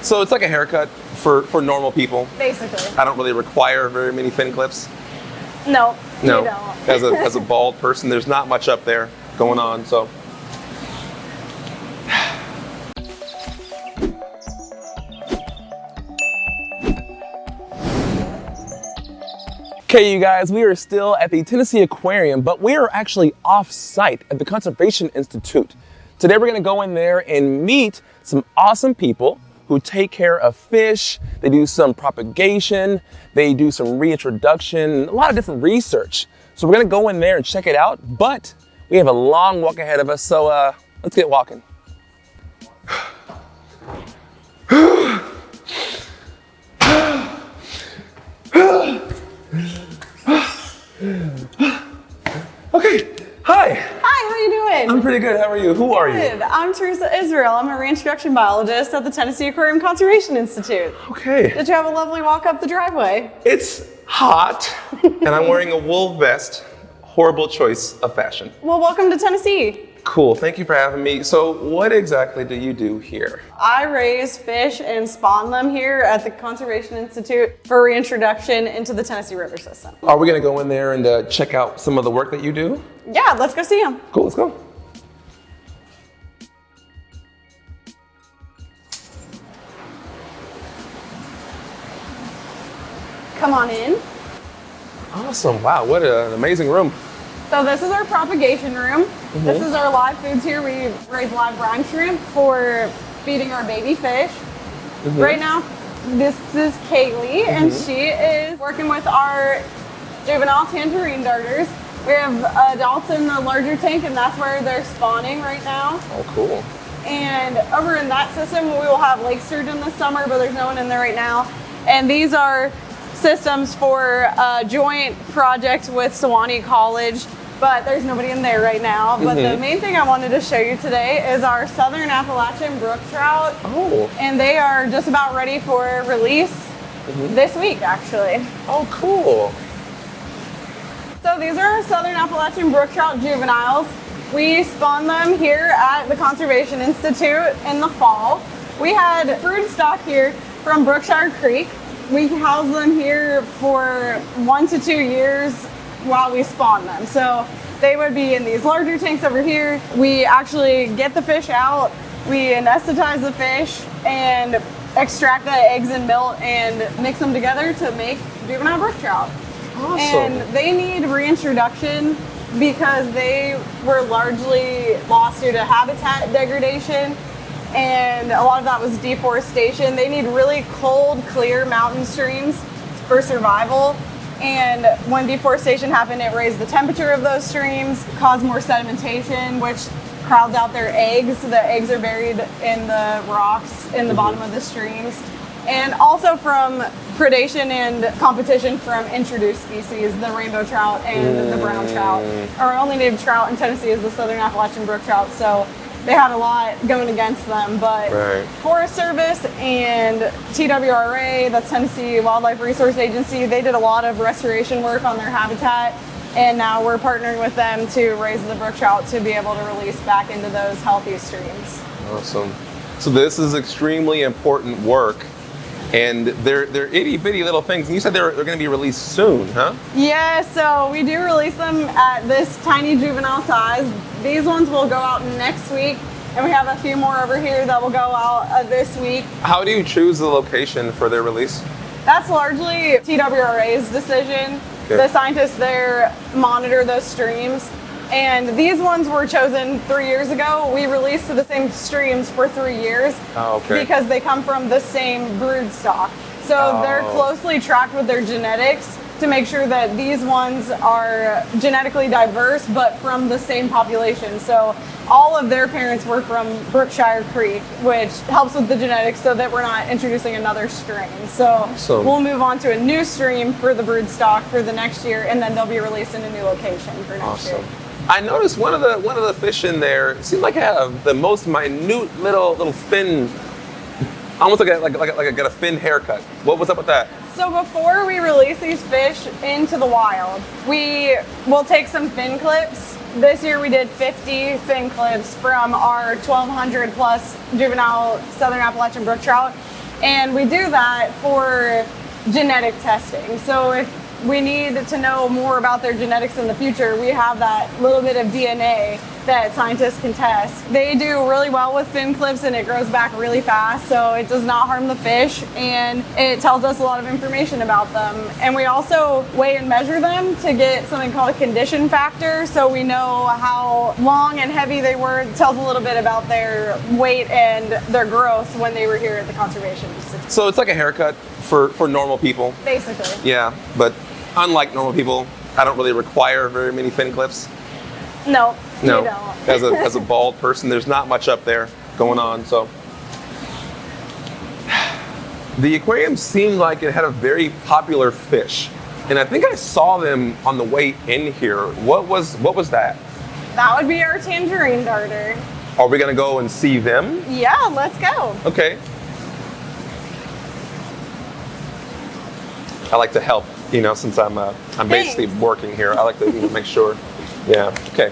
So it's like a haircut for normal people. Basically. I don't really require very many fin clips. No, No. you don't. As a bald person, there's not much up there going on, so. Okay, you guys, we are still at the Tennessee Aquarium, but we are actually off-site at the Conservation Institute. Today we're gonna go in there and meet some awesome people who take care of fish. They do some propagation, they do some reintroduction, a lot of different research. So we're gonna go in there and check it out, but we have a long walk ahead of us, so let's get walking. Okay, hi. Hi, how you doing? I'm pretty good, how are you? Who are you? Good. I'm Teresa Israel. I'm a reintroduction biologist at the Tennessee Aquarium Conservation Institute. Okay. Did you have a lovely walk up the driveway? It's hot, and I'm wearing a wool vest. Horrible choice of fashion. Well, welcome to Tennessee. Cool, thank you for having me. So what exactly do you do here? I raise fish and spawn them here at the Conservation Institute for reintroduction into the Tennessee River system. Are we gonna go in there and check out some of the work that you do? Yeah, let's go see them. Cool, let's go. Come on in. Awesome, wow, what an amazing room. So this is our propagation room. This is our live foods here. We raise live brine shrimp for feeding our baby fish. Right now, this is Kaylee, and she is working with our juvenile tangerine darters. We have adults in the larger tank, and that's where they're spawning right now. Oh, cool. And over in that system, we will have lake sturgeon this summer, but there's no one in there right now. And these are systems for a joint project with Sewanee College, but there's nobody in there right now. But the main thing I wanted to show you today is our Southern Appalachian brook trout. Oh. And they are just about ready for release this week, actually. Oh, cool. So these are our Southern Appalachian brook trout juveniles. We spawn them here at the Conservation Institute in the fall. We had brood stock here from Brookshire Creek. We house them here for 1 to 2 years while we spawn them. So they would be in these larger tanks over here. We actually get the fish out, we anesthetize the fish, and extract the eggs and milt and mix them together to make juvenile brook trout. Awesome. And they need reintroduction because they were largely lost due to habitat degradation, and a lot of that was deforestation. They need really cold, clear mountain streams for survival. And when deforestation happened, it raised the temperature of those streams, caused more sedimentation, which crowds out their eggs. The eggs are buried in the rocks in the bottom of the streams. And also from predation and competition from introduced species, the rainbow trout and the brown trout. Our only native trout in Tennessee is the Southern Appalachian brook trout, so they had a lot going against them. But Forest Service and TWRA, that's Tennessee Wildlife Resource Agency, they did a lot of restoration work on their habitat, and now we're partnering with them to raise the brook trout to be able to release back into those healthy streams. Awesome. So this is extremely important work. And they're itty bitty little things. And you said they're going to be released soon, huh? Yeah, so we do release them at this tiny juvenile size. These ones will go out next week, and we have a few more over here that will go out this week. How do you choose the location for their release? That's largely TWRA's decision. Okay. The scientists there monitor those streams. And these ones were chosen 3 years ago. We released to the same streams for 3 years because they come from the same brood stock. So they're closely tracked with their genetics to make sure that these ones are genetically diverse, but from the same population. So all of their parents were from Brookshire Creek, which helps with the genetics so that we're not introducing another strain. So we'll move on to a new stream for the brood stock for the next year, and then they'll be released in a new location for next year. I noticed one of the fish in there seemed like it had the most minute little fin, almost like a fin haircut. What was up with that? So before we release these fish into the wild, we will take some fin clips. This year we did 50 fin clips from our 1,200 plus juvenile Southern Appalachian brook trout. And we do that for genetic testing. So if we need to know more about their genetics in the future, we have that little bit of DNA that scientists can test. They do really well with fin clips and it grows back really fast, so it does not harm the fish, and it tells us a lot of information about them. And we also weigh and measure them to get something called a condition factor, so we know how long and heavy they were. It tells a little bit about their weight and their growth when they were here at the Conservation Institute. So it's like a haircut for normal people. Basically. Yeah, but unlike normal people, I don't really require very many fin clips. No, No, you don't. as a bald person, there's not much up there going on. So the aquarium seemed like it had a very popular fish, and I think I saw them on the way in here. What was that? That would be our tangerine darter. Are we gonna go and see them? Yeah, let's go. Okay. I like to help, since I'm basically working here. I like to make sure. Yeah. Okay.